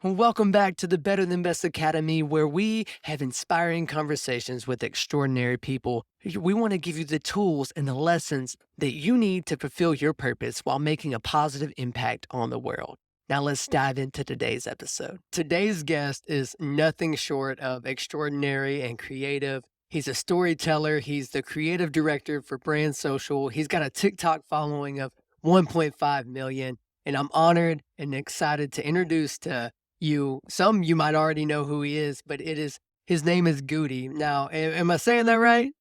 Welcome back to the Better Than Best Academy, where we have inspiring conversations with extraordinary people. We want to give you the tools and the lessons that you need to fulfill your purpose while making a positive impact on the world. Now, let's dive into today's episode. Today's guest is nothing short of extraordinary and creative. He's a storyteller, he's the creative director for Brand Social. He's got a TikTok following of 1.5 million. And I'm honored and excited to introduce to some you might already know who he is, but his name is Guti. Now, am I saying that right?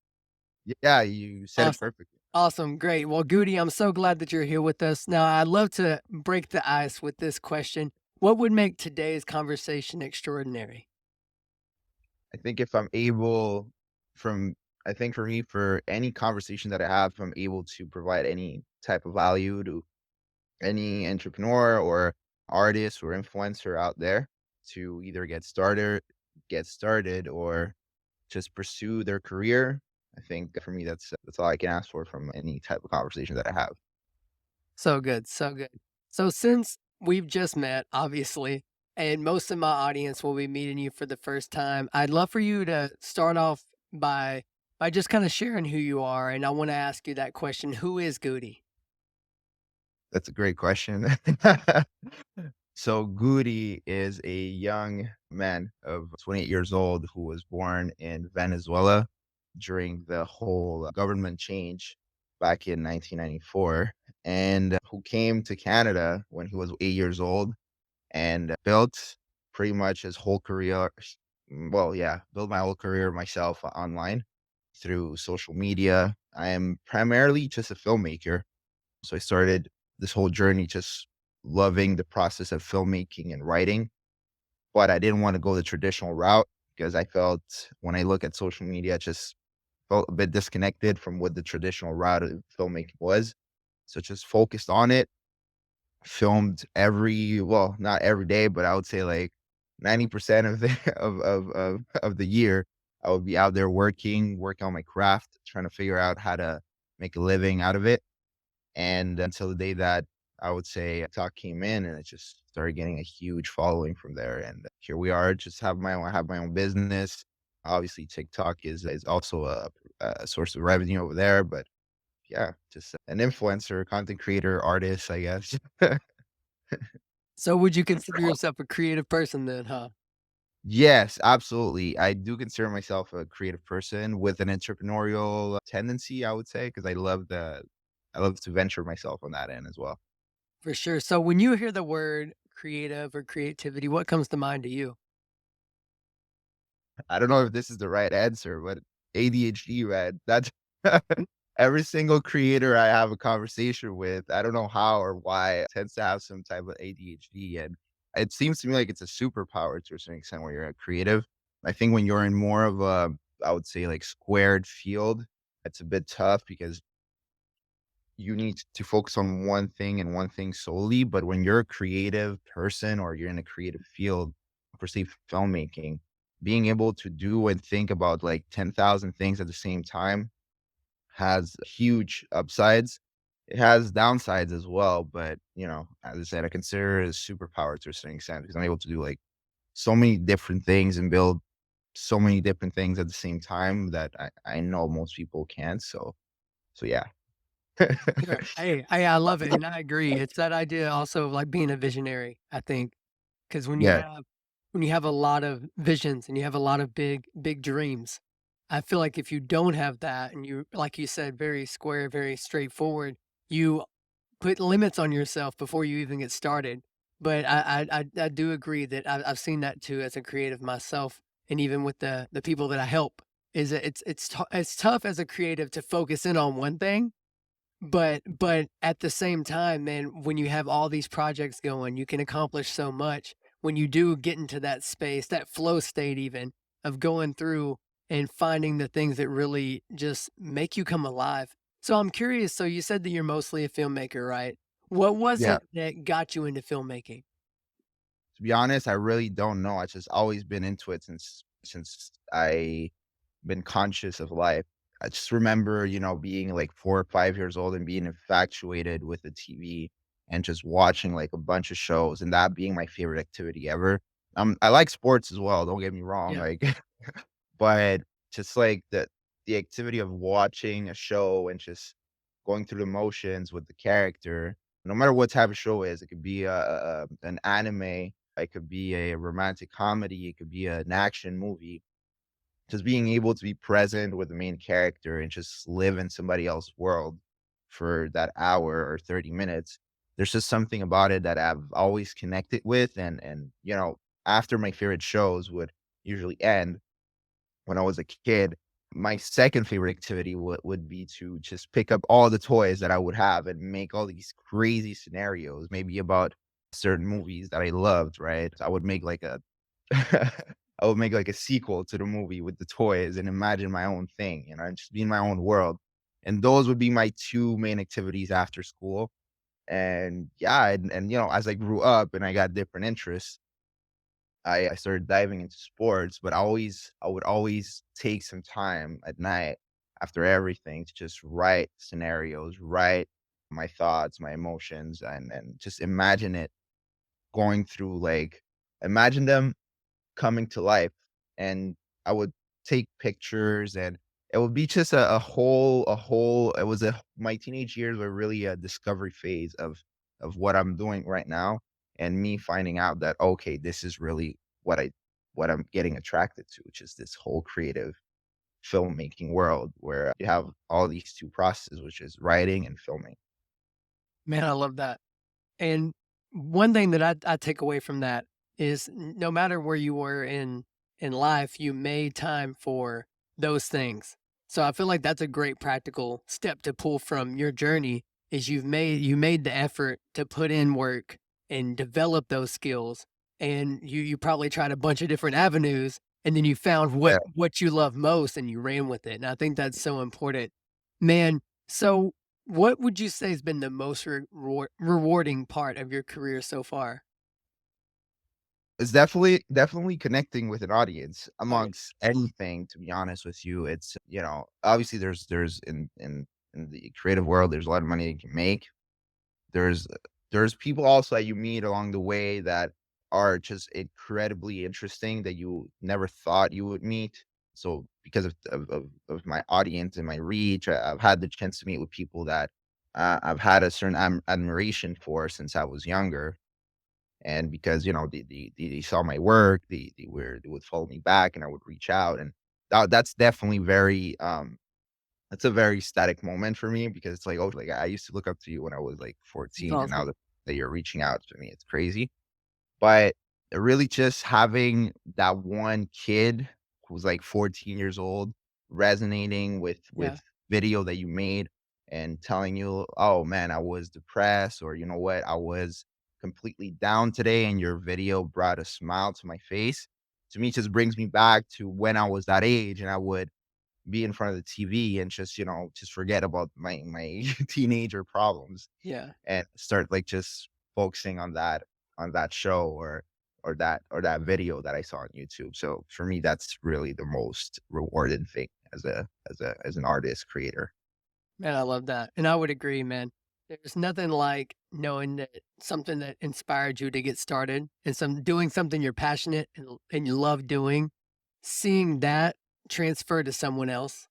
Yeah, you said it Awesome. perfectly. Awesome, great. Well, Guti, I'm so glad that you're here with us. Now, I'd love to break the ice with this question. What would make today's conversation extraordinary? I think if I'm able from I think for me, for any conversation that I have, if I'm able to provide any type of value to any entrepreneur or artist or influencer out there to either get started or just pursue their career, I think for me that's all I can ask for from any type of conversation that I have. So good, so good. So since we've just met, obviously, and most of my audience will be meeting you for the first time, I'd love for you to start off by just kind of sharing who you are. And I want to ask you that question: Who is Goody? That's a great question. So Guti is a young man of 28 years old who was born in Venezuela during the whole government change back in 1994, and who came to Canada when he was 8 years old and built pretty much his whole career. Well, yeah, built my whole career myself online through social media. I am primarily just a filmmaker, so I started this whole journey just loving the process of filmmaking and writing, but I didn't want to go the traditional route because I felt when I look at social media, it just felt a bit disconnected from what the traditional route of filmmaking was. So just focused on it, filmed well, not every day, but I would say like 90% of the of the year, I would be out there working on my craft, trying to figure out how to make a living out of it. And until the day that I would say TikTok came in and it just started getting a huge following from there. And here we are, just I have my own business. Obviously, TikTok is also a source of revenue over there. But yeah, just an influencer, content creator, artist, I guess. So, would you consider yourself a creative person then, huh? Yes, absolutely. I do consider myself a creative person with an entrepreneurial tendency, I would say, because I love to venture myself on that end as well. For sure. So, when you hear the word creative or creativity, what comes to mind to you? I don't know if this is the right answer, but ADHD, man. That's every single creator I have a conversation with, I don't know how or why, tends to have some type of ADHD. And it seems to me like it's a superpower to a certain extent where you're a creative. I think when you're in more of a, I would say like squared field, it's a bit tough because you need to focus on one thing and one thing solely. But when you're a creative person or you're in a creative field, per se filmmaking, being able to do and think about like 10,000 things at the same time has huge upsides. It has downsides as well. But, as I said, I consider it a superpower to a certain extent because I'm able to do like so many different things and build so many different things at the same time that I know most people can't. So yeah. Sure. I love it, and I agree. It's that idea also of, like, being a visionary, I think, because Yeah. when you have a lot of visions and you have a lot of big dreams, I feel like if you don't have that and you like you said, very square, very straightforward, you put limits on yourself before you even get started. But I do agree that I've seen that too as a creative myself, and even with the people that I help, is that it's tough as a creative to focus in on one thing, but at the same time, man, when you have all these projects going, you can accomplish so much when you do get into that space, that flow state even of going through and finding the things that really just make you come alive. So I'm curious, so you said that you're mostly a filmmaker, right? What was Yeah. it that got you into filmmaking? To be honest, I really don't know. I just always been into it since I been conscious of life. I just remember, being like 4 or 5 years old and being infatuated with the TV and just watching like a bunch of shows and that being my favorite activity ever. I like sports as well, don't get me wrong, Yeah. like, but just like the activity of watching a show and just going through the motions with the character, no matter what type of show it is, it could be an anime, it could be a romantic comedy, it could be an action movie. Just being able to be present with the main character and just live in somebody else's world for that hour or 30 minutes. There's just something about it that I've always connected with, and after my favorite shows would usually end when I was a kid, my second favorite activity would be to just pick up all the toys that I would have and make all these crazy scenarios, maybe about certain movies that I loved, right? I would make like a I would make like a sequel to the movie with the toys and imagine my own thing, and just be in my own world. And those would be my two main activities after school. And yeah, and as I grew up and I got different interests, I started diving into sports, but I would always take some time at night after everything to just write scenarios, write my thoughts, my emotions, and just imagine it going through, like, imagine them coming to life. And I would take pictures, and it would be just a whole it was a my teenage years were really a discovery phase of what I'm doing right now, and me finding out that, okay, this is really what I'm getting attracted to, which is this whole creative filmmaking world where you have all these 2 processes, which is writing and filming. Man, I love that. And one thing that I take away from that is no matter where you were in life, you made time for those things. So I feel like that's a great practical step to pull from your journey is you made the effort to put in work and develop those skills. And you probably tried a bunch of different avenues and then you found Yeah. what you love most and you ran with it. And I think that's so important. Man, so what would you say has been the most rewarding part of your career so far? It's definitely connecting with an audience Oh, yeah. amongst anything, to be honest with you. It's, obviously there's in the creative world, there's a lot of money you can make. There's there's people also that you meet along the way that are just incredibly interesting that you never thought you would meet. So because of my audience and my reach, I've had the chance to meet with people that I've had a certain admiration for since I was younger. And because, they saw my work, they would follow me back and I would reach out. And that's definitely that's a very static moment for me because it's like, oh, like I used to look up to you when I was like That's 14, and now awesome. that you're reaching out to me, it's crazy. But really just having that one kid who's like 14 years old resonating with Yeah. video that you made and telling you, "Oh man, I was depressed," or "You know what? I was completely down today and your video brought a smile to my face." To me, it just brings me back to when I was that age and I would be in front of the TV and just, just forget about my teenager problems Yeah. and start like just focusing on that show or that video that I saw on YouTube. So for me, that's really the most rewarding thing as an artist creator. Man, I love that, and I would agree, man. There's nothing like knowing that something that inspired you to get started and doing something you're passionate and you love doing, seeing that transfer to someone else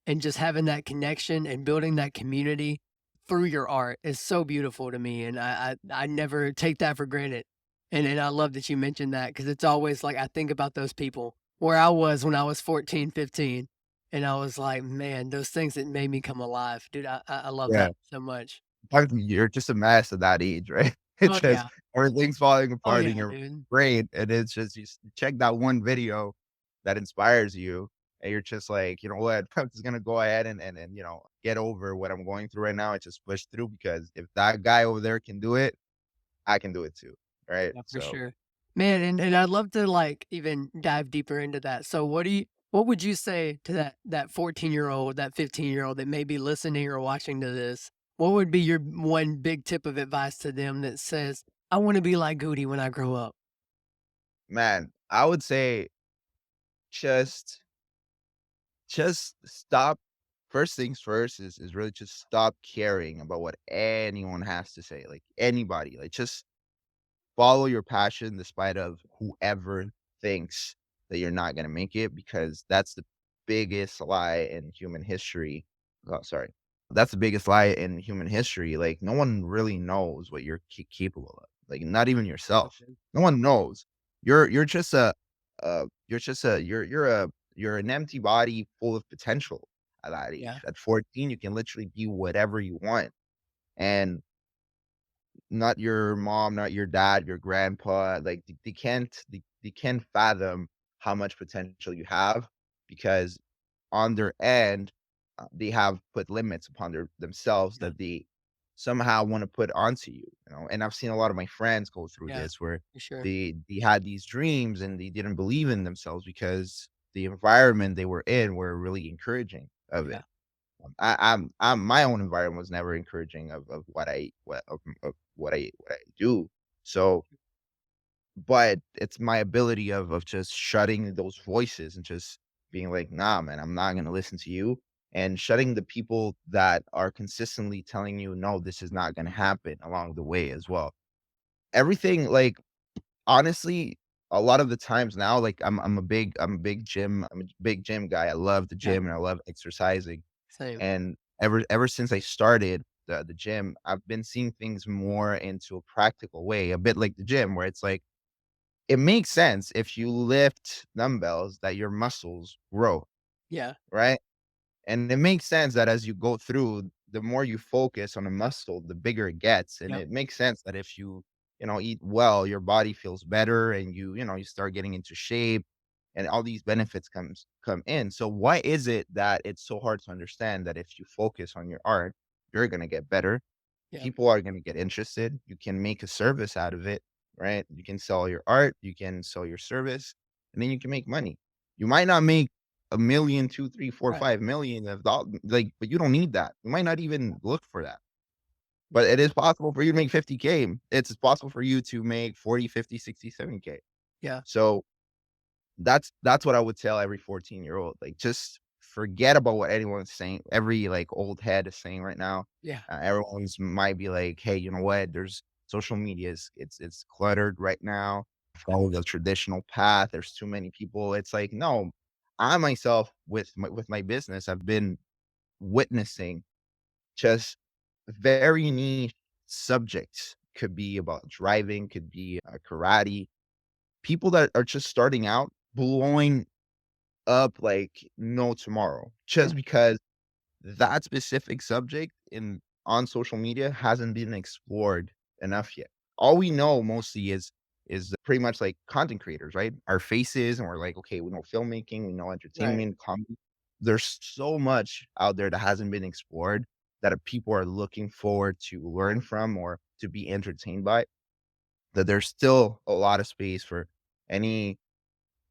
and just having that connection and building that community through your art is so beautiful to me, and I never take that for granted. And I love that you mentioned that because it's always like I think about those people where I was when I was 14, 15. And I was like, "Man, those things that made me come alive." Dude, I love Yeah. that so much. You're just a mess at that age, right? It's Oh, just yeah. everything's falling Oh, apart in yeah, your dude. brain, and it's just check that one video that inspires you, and you're just like, "You know what? I'm just gonna go ahead and, get over what I'm going through right now and just push through because if that guy over there can do it, I can do it too." Right? Yeah, for So, sure. Man, and I'd love to, like, even dive deeper into that. So what would you say to that 14-year-old, that 15-year-old that may be listening or watching to this? What would be your one big tip of advice to them that says, "I wanna be like Goody when I grow up"? man, I would say just just stop. First things first is really just stop caring about what anyone has to say, like anybody. Like just follow your passion despite of whoever thinks that you're not gonna make it, because that's the biggest lie in human history. Oh, sorry. That's the biggest lie in human history. Like, no one really knows what you're capable of. Like, not even yourself. Okay. No one knows. You're just a you're just a you're an empty body full of potential at that age. Yeah, At 14, you can literally be whatever you want. And not your mom, not your dad, your grandpa, like, they can't fathom how much potential you have, because on their end, they have put limits upon themselves yeah, that they somehow wanna put onto you, you know? And I've seen a lot of my friends go through yeah, this where for sure. they had these dreams and they didn't believe in themselves because the environment they were in were really encouraging of Yeah, it. I'm my own environment was never encouraging of of what I do. So, but it's my ability of just shutting those voices and just being like, "Nah, man, I'm not gonna listen to you," and shutting the people that are consistently telling you, "No, this is not gonna happen," along the way as well. Everything like, honestly, a lot of the times now, like, I'm a big gym guy. I love the yeah, gym and I love exercising. same. And ever since I started the gym, I've been seeing things more into a practical way, a bit like the gym, where it's like, it makes sense if you lift dumbbells that your muscles grow, Yeah, right? And it makes sense that as you go through, the more you focus on a muscle, the bigger it gets. And yep, it makes sense that if you, eat well, your body feels better and you start getting into shape and all these benefits come in. So why is it that it's so hard to understand that if you focus on your art, you're gonna get better? yep, People are gonna get interested. You can make a service out of it, right? You can sell your art, you can sell your service, and then you can make money. You might not make a million, 2, 3, 4, right, 5 million of dollars, like, but you don't need that. You might not even look for that. yeah, But it is possible for you to make 50K. It's possible for you to make 40, 50, 60, 70K. yeah, So that's what I would tell every 14-year-old. Like, just forget about what anyone's saying. Every, like, old head is saying right now. yeah, Everyone's might be like, "Hey, you know what? There's social media is it's cluttered right now. Follow the traditional path. There's too many people." It's like, no. I myself with my business, I've been witnessing just very niche subjects. Could be about driving, could be karate. People that are just starting out, blowing up like no tomorrow, yeah, just because that specific subject in on social media hasn't been explored enough yet. All we know mostly is pretty much like content creators, right? Our faces, and we're like, okay, we know filmmaking, we know right, entertainment, comedy. There's so much out there that hasn't been explored that people are looking forward to learn from or to be entertained by. That there's still a lot of space for any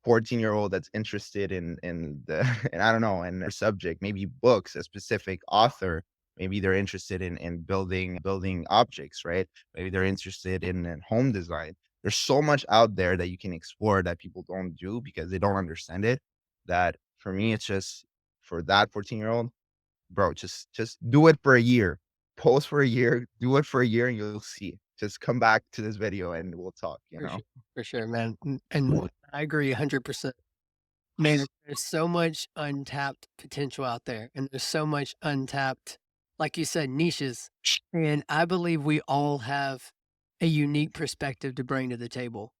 14-year-old that's interested in the and I don't know, in a subject, maybe books, a specific author, maybe they're interested in building objects, right? Maybe they're interested in home design. There's so much out there that you can explore that people don't do because they don't understand it. That for me, it's just for that 14-year-old, bro, just do it for a year. Post for a year, do it for a year, and you'll see. Just come back to this video and we'll talk, you for know? sure, for sure, man, and I agree 100%. Man, there's so much untapped potential out there, and there's so much untapped, like you said, niches. And I believe we all have a unique perspective to bring to the table.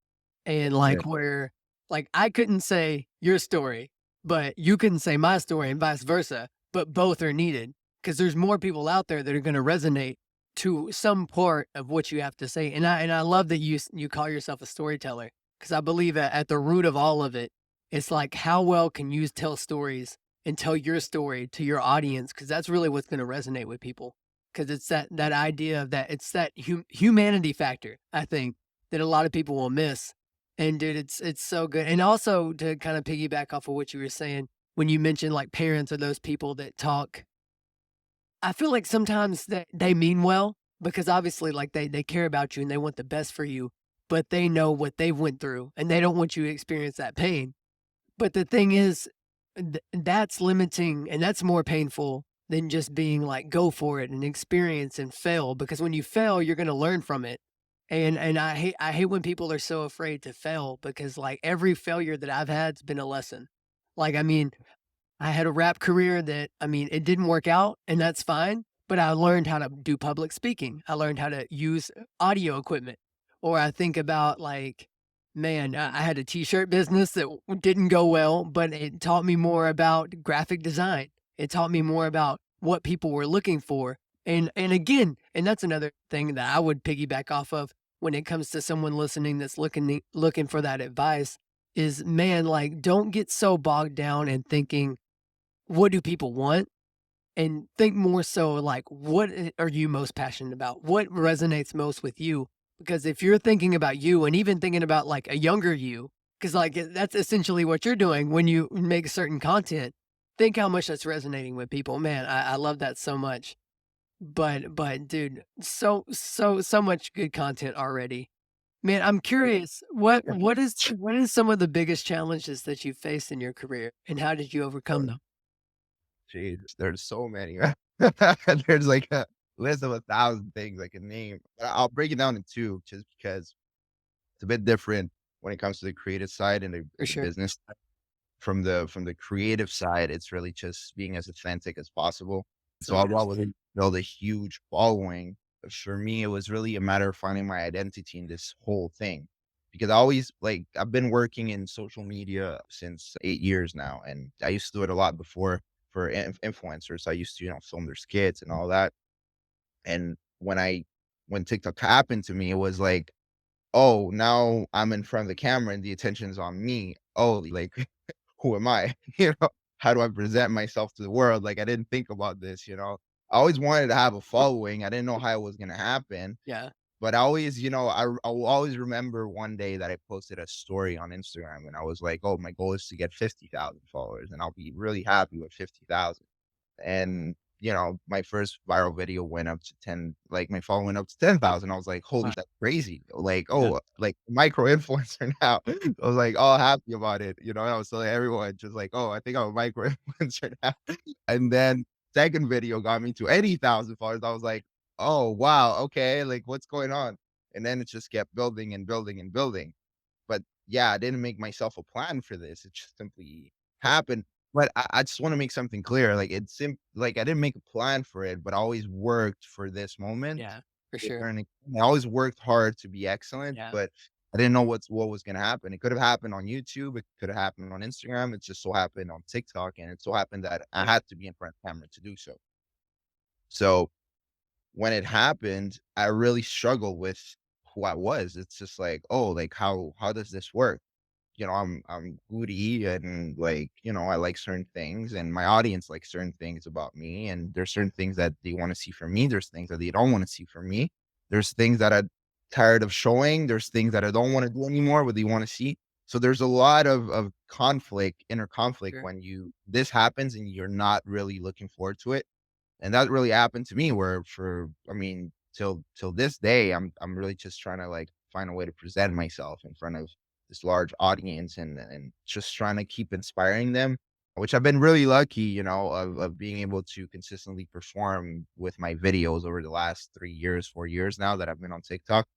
And Yeah, like I couldn't say your story, but you couldn't say my story and vice versa, but both are needed because there's more people out there that are going to resonate to some part of what you have to say. And I love that you call yourself a storyteller because I believe that at the root of all of it, it's like how well can you tell stories and tell your story to your audience because that's really what's going to resonate with people because it's that idea of that it's that humanity factor I think that a lot of people will miss. And dude, it's so good. And also to kind of piggyback off of what you were saying, when you mentioned like parents or those people that talk, I feel like sometimes they mean well because obviously like they care about you and they want the best for you, but they know what they've went through and they don't want you to experience that pain. But the thing is, that's limiting and that's more painful than just being like, go for it and experience and fail. Because when you fail, you're going to learn from it. And I hate when people are so afraid to fail because, like, every failure that I've had's been a lesson. Like, I mean, I had a rap career that I mean, it didn't work out, and that's fine, but I learned how to do public speaking. I learned how to use audio equipment. Or I think about, like, man, I had a t-shirt business that didn't go well, but it taught me more about graphic design. It taught me more about what people were looking for. And again, and that's another thing that I would piggyback off of when it comes to someone listening that's looking for that advice is, man, like, don't get so bogged down in thinking what do people want? And think more so like, what are you most passionate about? What resonates most with you? Because if you're thinking about you and even thinking about like a younger you, because like that's essentially what you're doing when you make certain content, think how much that's resonating with people. Man, I love that so much. But dude, so much good content already. Man, I'm curious, what is some of the biggest challenges that you faced in your career and how did you overcome them? Jeez, there's so many. There's like a list of 1,000 things I can name. But I'll break it down in 2 just because it's a bit different when it comes to the creative side and For the sure. business. From the creative side, it's really just being as authentic as possible. So So although I yes. wasn't build a huge following, for me, it was really a matter of finding my identity in this whole thing. Because I always like I've been working in social media since 8 years now, and I used to do it a lot before for influencers. I used to, film their skits and all that. And when TikTok happened to me, it was like, oh, now I'm in front of the camera and the attention's on me. Oh, like who am I? You know, how do I present myself to the world? Like, I didn't think about this, you know? I always wanted to have a following. I didn't know how it was gonna happen, Yeah. but I always, I will always remember one day that I posted a story on Instagram and I was like, "Oh, my goal is to get 50,000 followers, and I'll be really happy with 50,000." And, my first viral video went up to 10 like, my following went up to 10,000. I was like, "Holy, Wow. that's crazy." Like, Yeah. "Oh, like, micro influencer now." I was, like, all happy about it, and I was telling everyone just like, "Oh, I think I'm a micro influencer now." And then second video got me to 80,000 followers. I was like, "Oh, wow, okay, like, what's going on?" And then it just kept building and building and building. But yeah, I didn't make myself a plan for this. It just simply happened. But I just wanna make something clear, like, like, I didn't make a plan for it, but I always worked for this moment Yeah. For to a sure. certain extent. I always worked hard to be excellent, Yeah. but I didn't know what was gonna happen. It could have happened on YouTube, it could have happened on Instagram, it just so happened on TikTok, and it so happened that I had to be in front of camera to do so. So, when it happened, I really struggled with who I was. It's just like, "Oh, like, how does this work?" I'm Guti and like, I like certain things and my audience likes certain things about me. And there's certain things that they want to see from me. There's things that they don't want to see from me. There's things that I'm tired of showing. There's things that I don't want to do anymore, but they want to see. So there's a lot of conflict, inner conflict Sure. when this happens and you're not really looking forward to it. And that really happened to me where till this day, I'm really just trying to like find a way to present myself in front of this large audience and just trying to keep inspiring them, which I've been really lucky, of being able to consistently perform with my videos over the last 3 years, 4 years now that I've been on TikTok.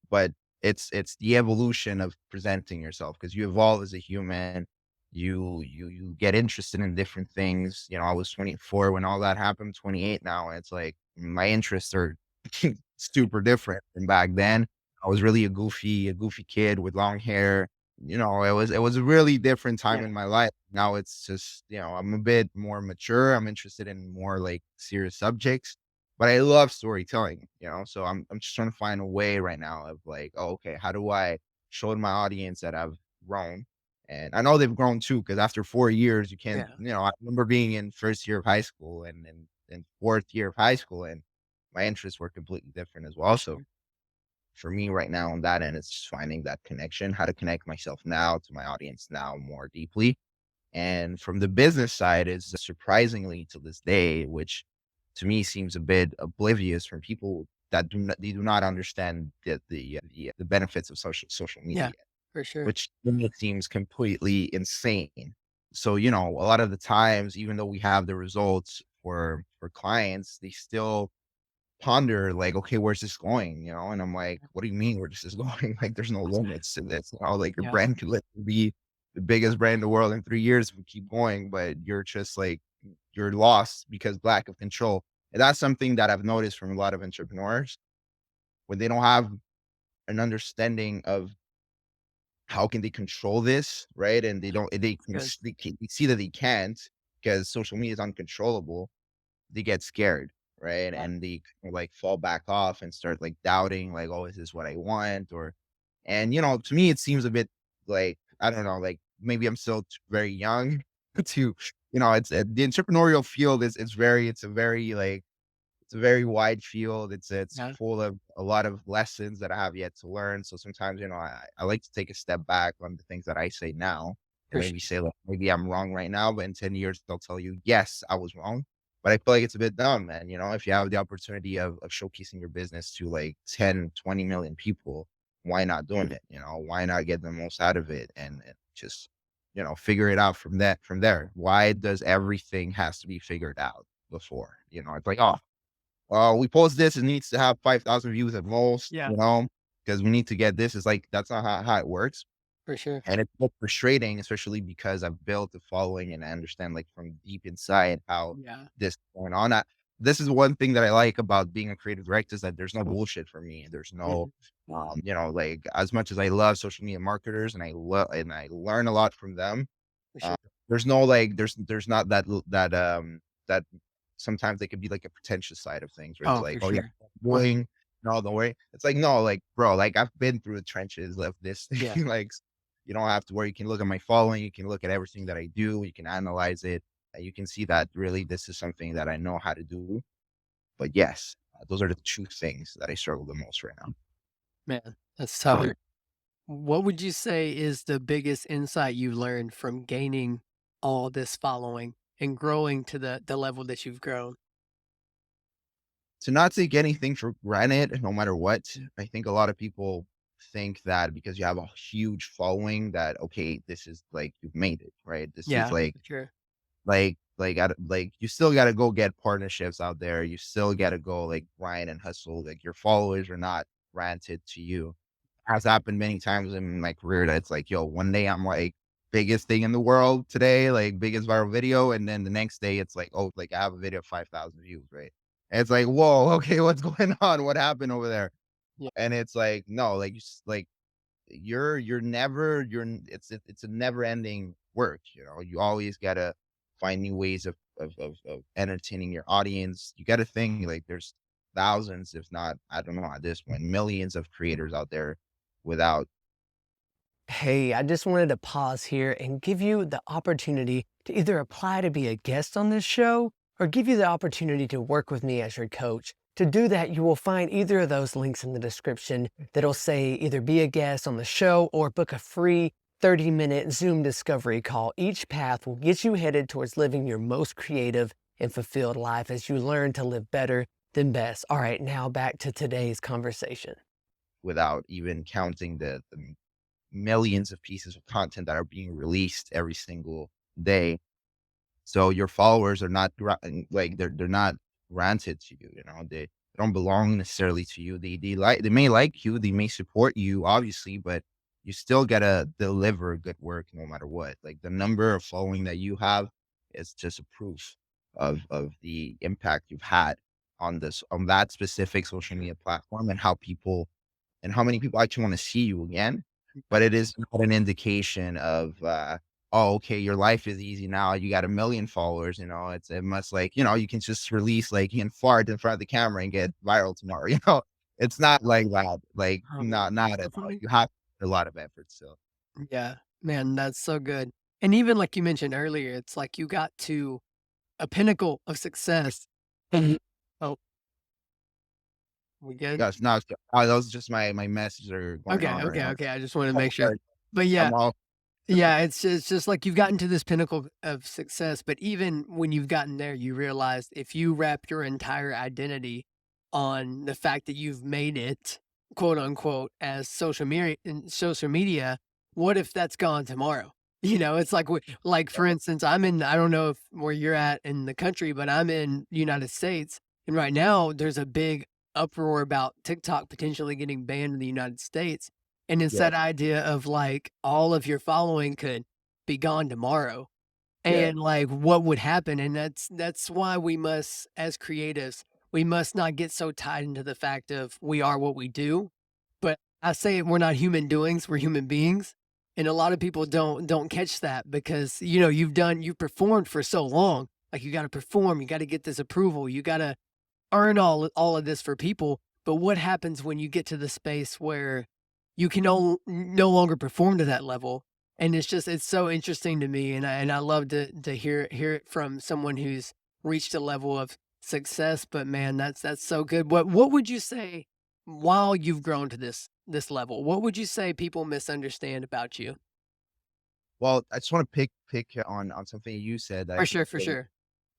But it's the evolution of presenting yourself because you evolve as a human. You get interested in different things. I was 24 when all that happened, 28 now, and it's like my interests are super different than back then. I was really a goofy kid with long hair. It was a really different time Yeah. in my life. Now it's just, I'm a bit more mature. I'm interested in more like serious subjects. But I love storytelling, so I'm just trying to find a way right now of like, "Oh, okay, how do I show my audience that I've grown?" And I know they've grown too, because after 4 years, you can't Yeah. I remember being in 1st year of high school and 4th year of high school, and my interests were completely different as well. For So sure. for me right now on that end, it's just finding that connection, how to connect myself now to my audience now more deeply. And from the business side is surprisingly to this day, which to me seems a bit oblivious from people that do not understand the benefits of social Yeah. media, For sure. which to me seems completely insane. So, a lot of the times, even though we have the results for clients, they still ponder like, okay, where's this going? And I'm like, what do you mean where this is going? Like, there's no limits to this. Like your Yeah, brand could literally be the biggest brand in the world in 3 years if we keep going, but you're just like you're lost because lack of control. And that's something that I've noticed from a lot of entrepreneurs when they don't have an understanding of how can they control this, right? And they don't, they that's can, good. they see that they can't because social media is uncontrollable. They get scared, right? Yeah, And they like fall back off and start like doubting, like, oh, is this what I want? And to me, it seems a bit like, I don't know, like maybe I'm still very young to, it's the entrepreneurial field is very, it's a very wide field. It's yeah, full of a lot of lessons that I have yet to learn. So sometimes, I like to take a step back on the things that I say now and for maybe sure. say, like, maybe I'm wrong right now, but in 10 years they'll tell you, yes, I was wrong. But I feel like it's a bit dumb, man. If you have the opportunity of showcasing your business to like 10, 20 million people, why not doing it? Why not get the most out of it and just, figure it out from there. Why does everything has to be figured out before? It's like, oh, we post this, it needs to have 5,000 views at most, Yeah, because we need to get this. It's like, that's not how it works. for sure. And it's more frustrating, especially because I've built a following and I understand like from deep inside how Yeah. this is going on. This is one thing that I like about being a creative director is that there's no bullshit for me. There's no, Mhm. like as much as I love social media marketers and I learn a lot from them, For uh, sure. there's no, like, there's not that sometimes they could be, like, a pretentious side of things where it's Oh, like, for "Oh, yeah, sure. Uh-huh. doing no, don't worry." It's like, "No, like, bro, like, I've been through the trenches of this Yeah, thing, like, you don't have to worry. You can look at my following, you can look at everything that I do, you can analyze it, and you can see that really this is something that I know how to do." But yes, those are the 2 things that I struggle the most right now. man, that's tough. What would you say is the biggest insight you learned from gaining all this following and growing to the level that you've grown? To not take anything for granted, no matter what. I think a lot of people think that because you have a huge following that, okay, this is like you've made it, right? This is Yeah, like for sure. you still gotta go get partnerships out there. You still gotta go like grind and hustle. Like your followers are not granted to you. Has happened many times in my career that it's like, yo, one day I'm like biggest thing in the world today, like biggest viral video, and then the next day it's like, oh, like I have a video of 5,000 views, right? And it's like, whoa, okay, what's going on? What happened over there? Yeah, And it's like, no, like like you're never it's a never ending work. You always gotta find new ways of entertaining your audience. You gotta think like there's thousands, if not, I don't know at this point, millions of creators out there without. Hey, I just wanted to pause here and give you the opportunity to either apply to be a guest on this show or give you the opportunity to work with me as your coach. To do that, you will find either of those links in the description that'll say either be a guest on the show or book a free 30-minute Zoom discovery call. Each path will get you headed towards living your most creative and fulfilled life as you learn to live better than best. All right, now back to today's conversation. Without even counting the millions of pieces of content that are being released every single day. So your followers are not like they're not granted to you. They don't belong necessarily to you. They may like you, they may support you, obviously, but you still gotta deliver good work no matter what. Like the number of following that you have is just a proof of the impact you've had on that specific social media platform and how many people actually wanna see you again, but it is not an indication of, "Oh, okay, your life is easy now, you got 1,000,000 followers," it must like, you can just release, like, you can fart in front of the camera and get viral tomorrow, you know? It's not like that, like, oh, man, not so at all. funny. You have to put a lot of effort still. Yeah, man, that's so good. And even like you mentioned earlier, it's like you got to a pinnacle of success. Mhm. Oh, we good? Yes, no, that was just my messages are going Okay, on right okay, now. okay. I just wanted to Oh, make sure. sorry. But yeah, I'm all yeah, it's just like you've gotten to this pinnacle of success, but even when you've gotten there, you realize if you wrap your entire identity on the fact that you've made it, quote unquote, as social media, what if that's gone tomorrow? It's like like for instance, I don't know if where you're at in the country, but I'm in United States, and right now there's a big uproar about TikTok potentially getting banned in the United States, and it's Yeah, that idea of, like, all of your following could be gone tomorrow, yeah, and, like, what would happen, and that's why we must, as creatives, we must not get so tied into the fact of we are what we do, but I say we're not human doings, we're human beings, and a lot of people don't catch that because, you've performed for so long, like, you gotta perform, you gotta get this approval, you gotta earn all of this for people, but what happens when you get to the space where you can no longer perform to that level? And it's so interesting to me, and I love to hear it from someone who's reached a level of success. But man, that's so good. What would you say while you've grown to this level? What would you say people misunderstand about you? well, I just wanna pick on something you said that I For think sure, is for very. sure.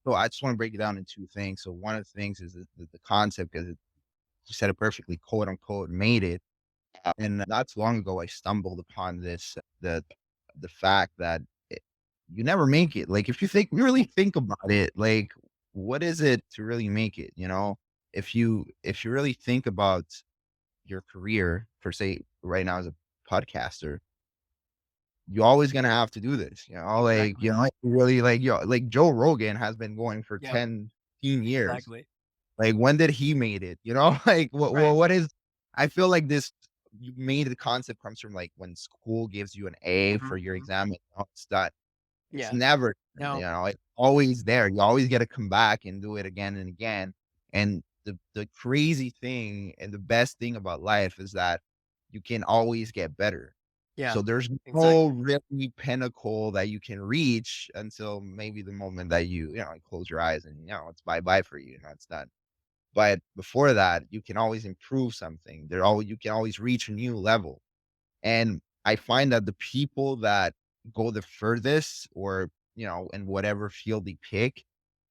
So I just wanna break it down in 2 things. So one of the things is the concept, 'cause you said it perfectly, quote, unquote, "made it." And not too long ago, I stumbled upon this, the fact that it you never make it. Like, if you really think about it, like, what is it to really make it, you know? If you really think about your career, per se, right now as a podcaster, you're always gonna have to do this, Exactly. like, really, like, like, Joe Rogan has been going for Yep. 10 years. Exactly. Like, when did he made it, you know? Like, Right. what is I feel like this you made the concept comes from, like, when school gives you an A Mhm, for your mhm. exam, and it's done. It's Yeah. never done, No. it's always there. You always gotta come back and do it again and again, and the crazy thing and the best thing about life is that you can always get better. Yeah. So there's no Exactly. really pinnacle that you can reach until maybe the moment that you close your eyes and, it's bye-bye for you, it's done. But before that, you can always improve something. You can always reach a new level. And I find that the people that go the furthest or, in whatever field they pick,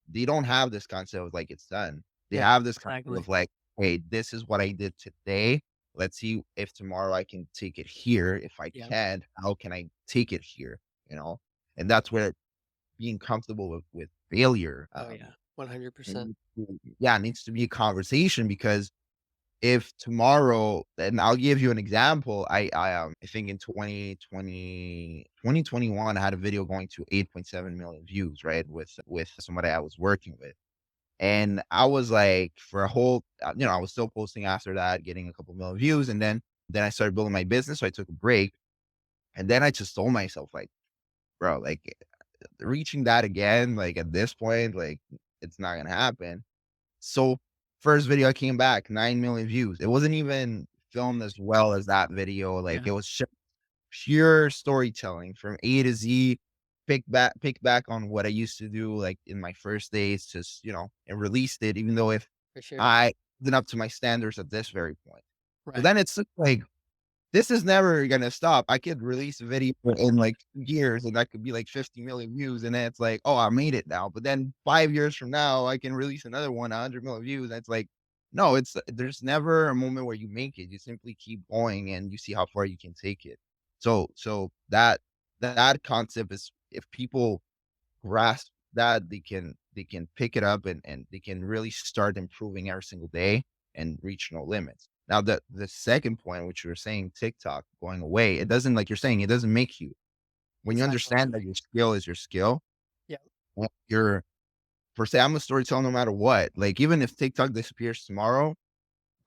they don't have this concept of like it's done. They Yeah. have this concept Exactly. of like, hey, this is what I did today. Let's see if tomorrow I can take it here. If I Yeah. can, how can I take it here? You know? And that's where being comfortable with failure, Oh, yeah. 100%. yeah, it needs to be a conversation because if tomorrow, and I'll give you an example, I think in 2021, I had a video going to 8.7 million views, right, with somebody I was working with. And I was like, for a whole, I was still posting after that, getting a couple million views, and then I started building my business, so I took a break, and then I just told myself, like, bro, like, reaching that again, like, at this point, like, it's not gonna happen. So, first video I came back, 9 million views. It wasn't even filmed as well as that video, like, Yeah. it was just pure storytelling from A to Z, pick back on what I used to do, like, in my first days, just, and released it, even though if For sure. I wasn't up to my standards at this very point. So Right. then it's just like this is never gonna stop. I could release a video in, like, 2 years, and that could be, like, 50 million views, and then it's like, "Oh, I made it now." But then 5 years from now, I can release another one, 100 million views, and it's like, no, there's never a moment where you make it. You simply keep going, and you see how far you can take it. So that concept is if people grasp that, they can pick it up and they can really start improving every single day and reach no limits. Now the second point, which you were saying, TikTok going away, it doesn't like you're saying, it doesn't make you. When you Exactly. understand that your skill is your skill, Yeah. you're per se, I'm a storyteller no matter what. Like even if TikTok disappears tomorrow,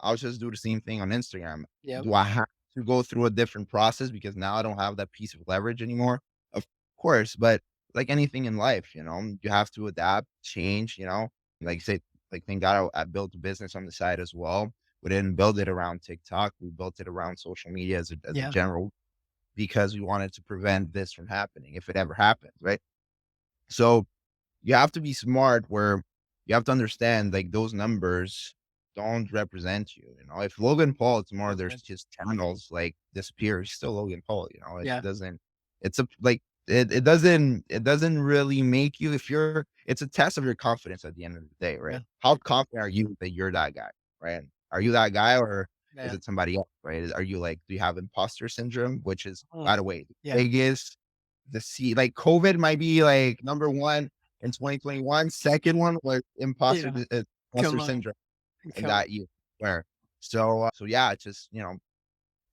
I'll just do the same thing on Instagram. Yep. Do I have to go through a different process because now I don't have that piece of leverage anymore? Of course, but like anything in life, you have to adapt, change, Like you say, like thank God I built a business on the side as well. We didn't build it around TikTok. We built it around social media as a Yeah. general because we wanted to prevent this from happening if it ever happens, right? So you have to be smart where you have to understand like those numbers don't represent you. If Logan Paul tomorrow Okay. there's his channels like disappear, he's still Logan Paul. It Yeah. doesn't it's a like it doesn't really make you if you're it's a test of your confidence at the end of the day, Yeah. right? How confident are you that you're that guy, right? Are you that guy or is Yeah. it somebody else, right? Are you like do you have imposter syndrome, which is Oh, by the way, the yeah. biggest like COVID might be like number one in 2021. Second one was Yeah. imposter Come on. syndrome in Come that year. Where so yeah, it's just,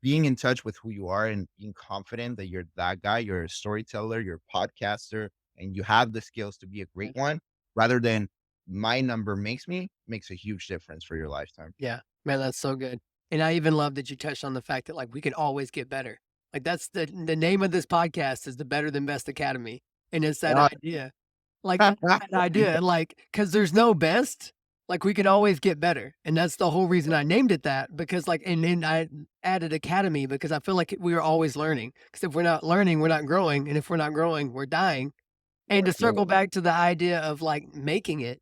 being in touch with who you are and being confident that you're that guy, you're a storyteller, you're a podcaster, and you have the skills to be a Yeah. great one, rather than my number makes me, makes a huge difference for your lifetime. Yeah. Man, that's so good. And I even love that you touched on the fact that, like, we can always get better. Like, that's the name of this podcast is the Better Than Best Academy, and it's that Uh, idea. Like, that idea, like, because there's no best, like, we can always get better, and that's the whole reason I named it that because, like, and then I added academy because I feel like we are always learning. Because if we're not learning, we're not growing, and if we're not growing, we're dying. And to yeah, circle back to the idea of, like, making it,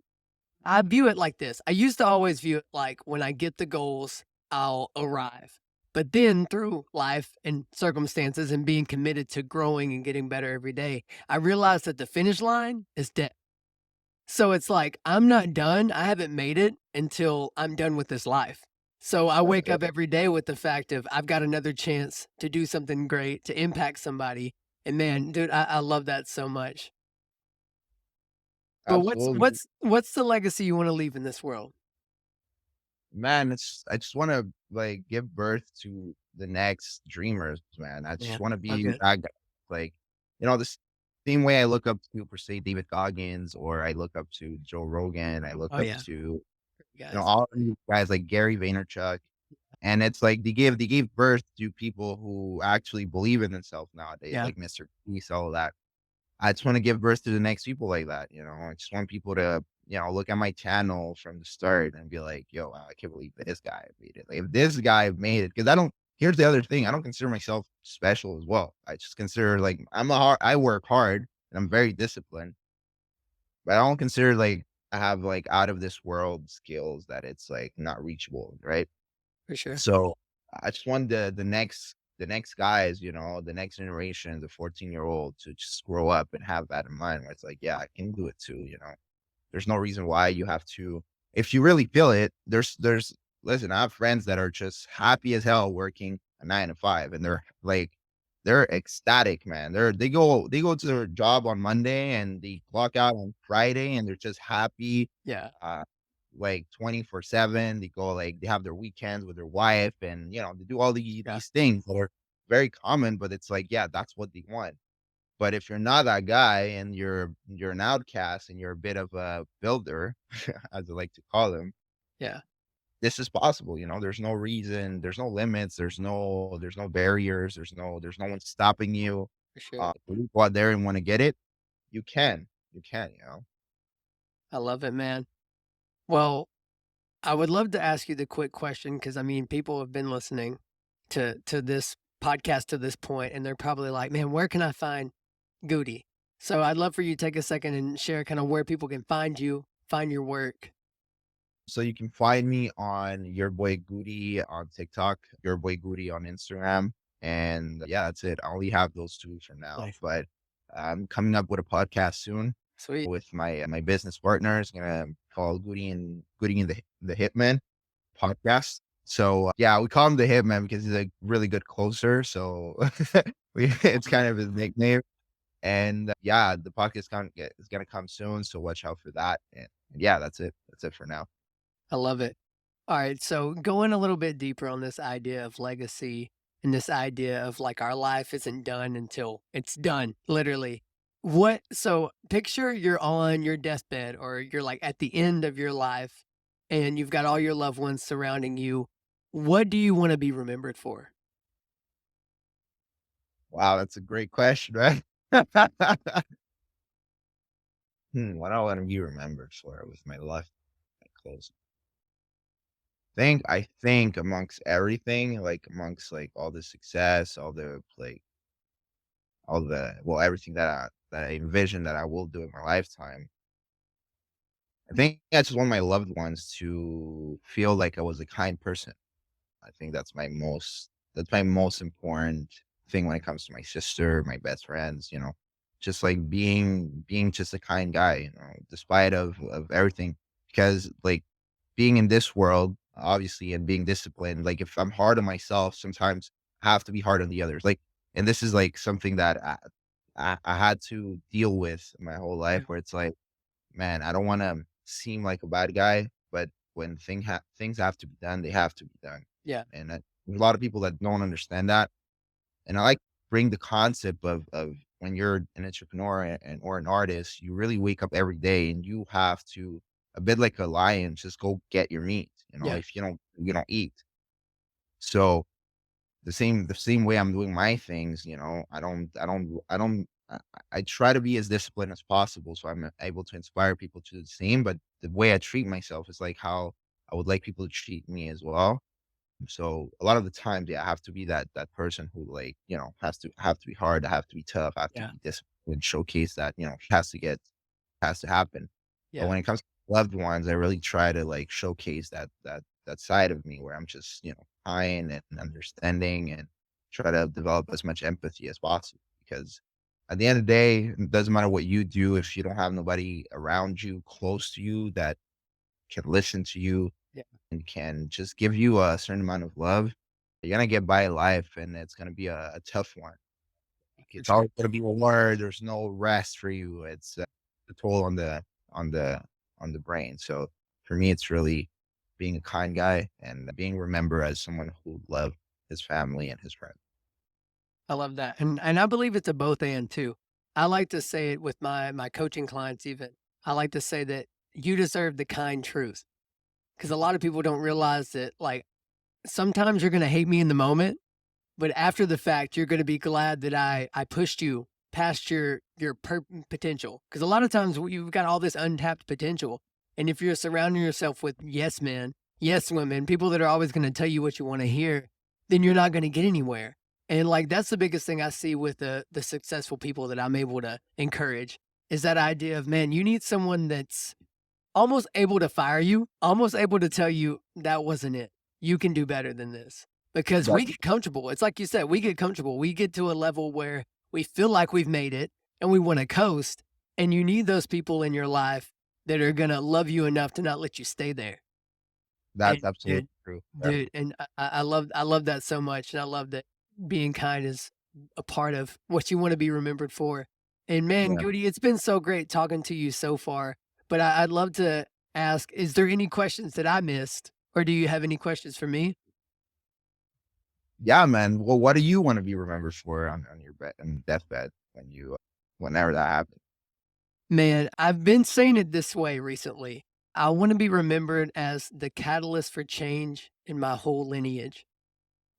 I view it like this. I used to always view it like when I get the goals, I'll arrive. But then through life and circumstances and being committed to growing and getting better every day, I realized that the finish line is dead. So it's like I'm not done. I haven't made it until I'm done with this life. So I that's wake it. up every day with the fact of I've got another chance to do something great, to impact somebody. And man, dude, I love that so much. But what's Absolutely. what's what's the legacy you want to leave in this world? Man, it's I just wanna, like, give birth to the next dreamers, man. I just Yeah. wanna Oh, be good. that guy. Like, the same way I look up to, per se, David Goggins, or I look up to Joe Rogan, I look Oh, up yeah, to, guys. all these guys like Gary Vaynerchuk, and it's like they gave birth to people who actually believe in themselves nowadays, Yeah, like Mr. Beast, all of that. I just wanna give birth to the next people like that, I just want people to, look at my channel from the start and be like, "Yo, wow, I can't believe this guy made it." Like, if this guy made it, because I don't here's the other thing, I don't consider myself special as well. I just consider, like, I work hard, and I'm very disciplined, but I don't consider, like, I have, like, out of this world skills that it's, like, not reachable, right? for sure. So, I just want the next guys, the next generation, the 14-year-old to just grow up and have that in mind where it's like, "Yeah, I can do it too." There's no reason why you have to if you really feel it, there's listen, I have friends that are just happy as hell working a 9 to 5, and they're ecstatic, man. They go to their job on Monday, and they clock out on Friday, and they're just happy, Yeah, uh, like 24/7. They have their weekends with their wife, and, they do all yeah, these things that are very common, but it's like, yeah, that's what they want. But if you're not that guy and you're an outcast and you're a bit of a builder, as I like to call them, yeah, this is possible. There's no reason, there's no limits, there's no barriers, there's no one stopping you. for sure. If you go out there and want to get it, you can. I love it, man. Well, I would love to ask you the quick question because I mean, people have been listening to this podcast to this point, and they're probably like, "Man, where can I find Guti?" So I'd love for you to take a second and share kind of where people can find you, find your work. So you can find me on Your Boy Guti on TikTok, Your Boy Guti on Instagram, and yeah, that's it. I only have those two for now, Nice, but I'm coming up with a podcast soon sweet. with my business partner. It's gonna call Goody and the Hitman podcast. So yeah, we call him the Hitman because he's a really good closer. So it's kind of his nickname. And yeah, the podcast is gonna come soon. So watch out for that. And yeah, that's it. That's it for now. I love it. All right, so going a little bit deeper on this idea of legacy and this idea of like our life isn't done until it's done, literally. So picture you're on your deathbed or you're like at the end of your life and you've got all your loved ones surrounding you. What do you want to be remembered for? Wow, that's a great question, right? What I want to be remembered for with my life close. I think amongst everything, like amongst like all the success, everything that I envision that I will do in my lifetime. I think I just want my loved ones to feel like I was a kind person. I think that's my most important thing when it comes to my sister, my best friends, just like being just a kind guy, despite of everything. Because like being in this world, obviously, and being disciplined, like if I'm hard on myself, sometimes I have to be hard on the others. Like, and this is like something that I had to deal with my whole life, Yeah, where it's like, man, I don't want to seem like a bad guy, but when things have to be done, they have to be done. Yeah. And there's a lot of people that don't understand that. And I like bring the concept of when you're an entrepreneur and or an artist, you really wake up every day and you have to, a bit like a lion, just go get your meat. You know, Yeah. if you don't eat. So the same way I'm doing my things, I try to be as disciplined as possible so I'm able to inspire people to do the same. But the way I treat myself is like how I would like people to treat me as well. So a lot of the times, yeah, I have to be that person who like, has to be hard, have to be tough, have to Yeah. be disciplined, showcase that, has to happen. But Yeah. when it comes to loved ones, I really try to like showcase that side of me where I'm just, kind and understanding and try to develop as much empathy as possible. Because at the end of the day, it doesn't matter what you do if you don't have nobody around you, close to you that can listen to you Yeah. and can just give you a certain amount of love, you're gonna get by life, and it's gonna be a tough one. For It's sure. always gonna be a war. There's no rest for you. It's a toll on the on the brain. So for me, it's really being a kind guy and being remembered as someone who loved his family and his friends. I love that, and I believe it's a both and too. I like to say it with my coaching clients even. I like to say that you deserve the kind truth, because a lot of people don't realize that, like, sometimes you're gonna hate me in the moment, but after the fact, you're gonna be glad that I pushed you past your potential. Because a lot of times you've got all this untapped potential, and if you're surrounding yourself with yes men, yes women, people that are always gonna tell you what you wanna hear, then you're not gonna get anywhere. And, like, that's the biggest thing I see with the successful people that I'm able to encourage, is that idea of, man, you need someone that's almost able to fire you, almost able to tell you, "That wasn't it. You can do better than this." Because That we get comfortable. It's like you said, we get comfortable. We get to a level where we feel like we've made it and we wanna coast, and you need those people in your life that are gonna love you enough to not let you stay there. that's And absolutely true. Yeah, and I love that so much, and I love that being kind is a part of what you wanna be remembered for. And man, yeah. Goody, it's been so great talking to you so far, but I'd love to ask, is there any questions that I missed, or do you have any questions for me? Yeah, man. Well, what do you want to be remembered for on your bed and deathbed whenever that happens? Man, I've been saying it this way recently. I wanna be remembered as the catalyst for change in my whole lineage.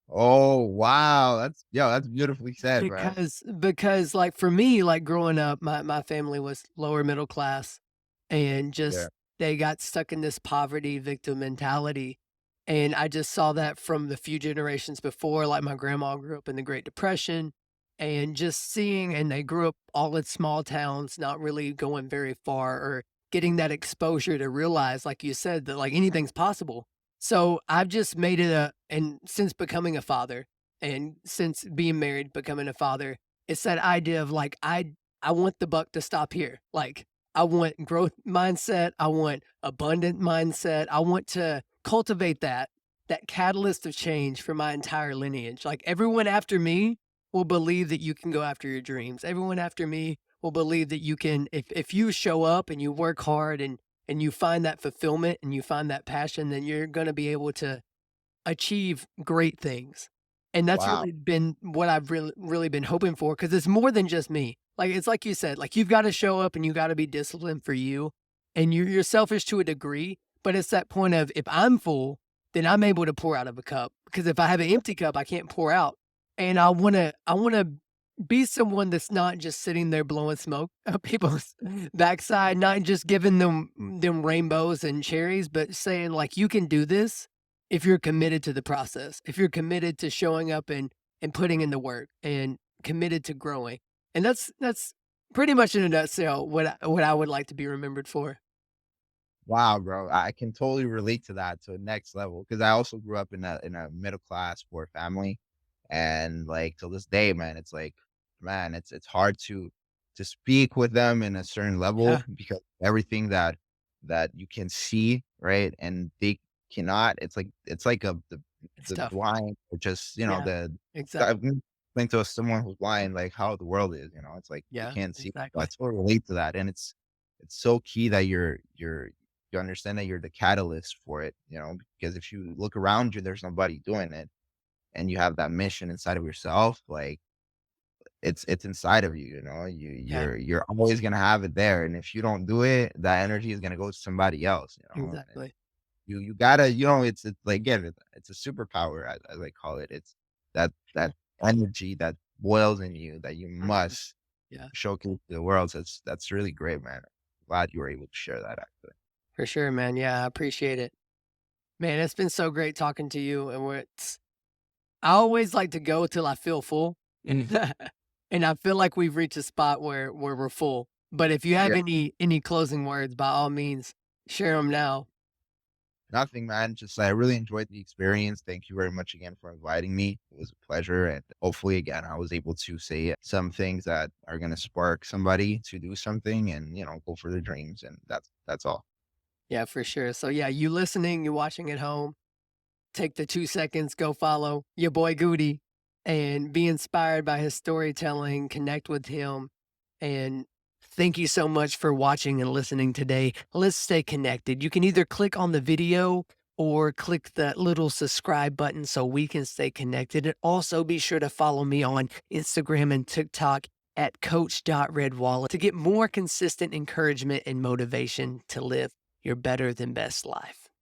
Oh, wow. That's beautifully said, man. Because, like, for me, like, growing up, my family was lower middle class, and Yeah. just they got stuck in this poverty victim mentality, and I just saw that from the few generations before, like, my grandma grew up in the Great Depression, and just seeing and they grew up all in small towns, not really going very far or getting that exposure to realize, like you said, that, like, anything's possible. So, I've just made it a and since becoming a father, and since being married, becoming a father, it's that idea of like, I want the buck to stop here. Like, I want growth mindset. I want abundant mindset. I want to cultivate that catalyst of change for my entire lineage. Like, everyone after me will believe that you can go after your dreams. Everyone after me will believe that you can, if you show up and you work hard and you find that fulfillment and you find that passion, then you're going to be able to achieve great things. And that's Wow. really been what I've really been hoping for, because it's more than just me. Like, it's like you said, like, you've gotta show up and you gotta be disciplined for you, and you're selfish to a degree, but it's that point of, if I'm full, then I'm able to pour out of a cup, because if I have an empty cup, I can't pour out. And I wanna be someone that's not just sitting there blowing smoke up people's backside, not just giving them rainbows and cherries, but saying, like, "You can do this if you're committed to the process, if you're committed to showing up and putting in the work and committed to growing." And that's pretty much in a nutshell what I would like to be remembered for. Wow, bro. I can totally relate to that to the next level because I also grew up in a middle class poor family. And like till this day, man, it's like, man, it's hard to speak with them in a certain level Yeah, because everything that you can see, right? And they cannot, it's like it's the tough. blind or just, Yeah, I've exactly. been explaining to someone who's blind, like how the world is, it's like they Yeah, can't see. So I exactly. totally relate to that. And it's so key that you're you understand that you're the catalyst for it, because if you look around you, there's nobody doing it, and you have that mission inside of yourself, like, it's inside of you, you Yeah, you're always gonna have it there, and if you don't do it, that energy is gonna go to somebody else, and exactly. you gotta, it's like, again, it's a superpower, as I call it. It's that energy that boils in you that you Mhm. must Yeah, showcase to the world. So that's really great, man. Glad you were able to share that, actually. for sure, man. Yeah, I appreciate it. Man, it's been so great talking to you, and I always like to go till I feel full. And I feel like we've reached a spot where we're full. But if you have Yeah. any closing words, by all means, share them now. Nothing, man. Just I really enjoyed the experience. Thank you very much again for inviting me. It was a pleasure. And hopefully, again, I was able to say some things that are going to spark somebody to do something and, go for their dreams. And that's all. Yeah, for sure. So yeah, you listening, you watching at home, take the 2 seconds, go follow your boy Guti and be inspired by his storytelling, connect with him. And thank you so much for watching and listening today. Let's stay connected. You can either click on the video or click that little subscribe button so we can stay connected. And also be sure to follow me on Instagram and TikTok at coach.redwallace to get more consistent encouragement and motivation to live your better than best life.